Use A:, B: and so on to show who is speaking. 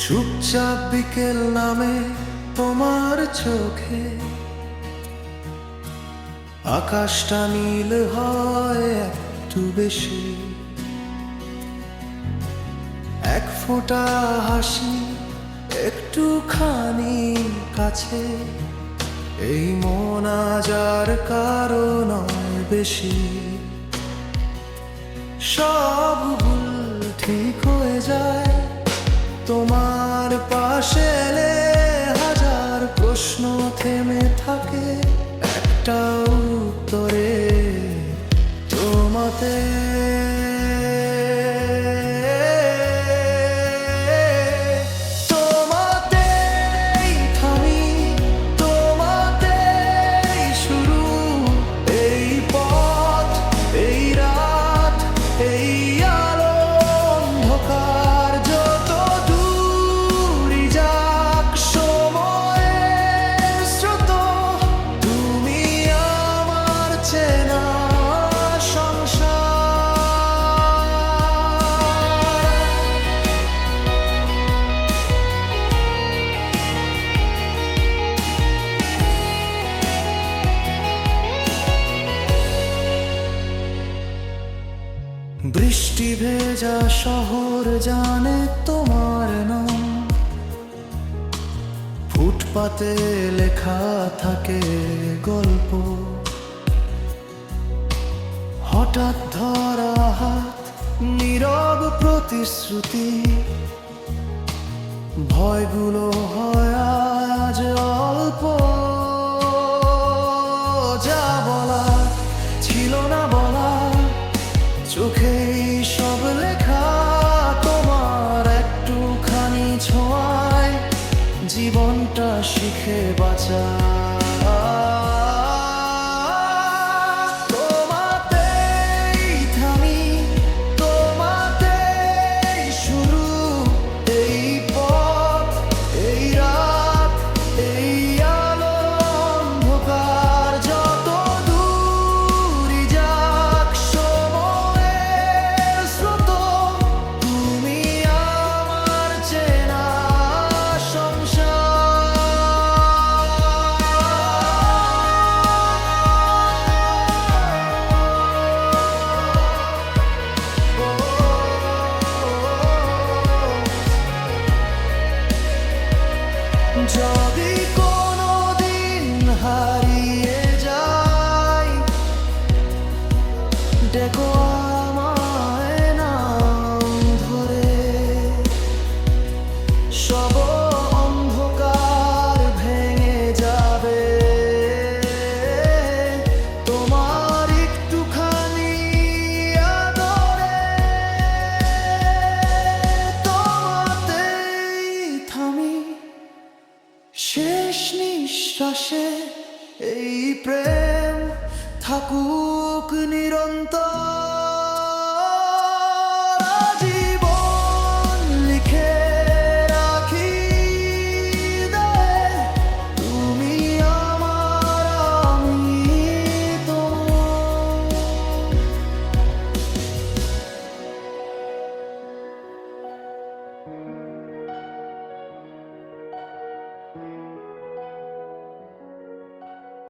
A: চুপচাপ বিকেল নামে তোমার চোখে, আকাশটা নীল হয় একটু বেশি। এক ফোঁটা হাসি একটুখানি কাছে, এই মন আজ আর কারো নয় বেশি। সব ভুল ঠিক হয়ে যায় তোমার পাশে এলে, হাজার প্রশ্ন থেমে থাকে একটা উত্তরে, তোমাতে। তোমাতেই থামি, তোমাতেই শুরু, এই পথ, এই রাত, এই আলো অন্ধকার, যত দূরই যাক সময়ের স্রোত, তুমি আমার চেনা সংসার। বৃষ্টি ভেজা শহর জানে তোমার নাম, ফুটপাতে লেখা থাকে গল্প, হঠাৎ ধরা হাত, নীরব প্রতিশ্রুতি, ভয়গুলো হয় আজ অল্প। যা বলা ছিল না বলা, চোখেই সব লেখা, তোমার একটুখানি ছোঁয়ায় জীবনটা শিখে বাঁচা। তোমাতেই থামি, তোমাতেই শুরু, এই পথ, এই রাত, এই আলো অন্ধকার, যত দূরই যাক সময়ের স্রোত, তুমি আমার চেনা সংসার। যদি কোনোদিন হারিয়ে যাই, ডেকো আমায় নাম ধরে, সব অন্ধকার ভেঙে যাবে তোমার একটুখানি আদরে। তোমাতেই থামি, শেষ নিঃশ্বাসে এই প্রেম থাকুক নিরন্তর।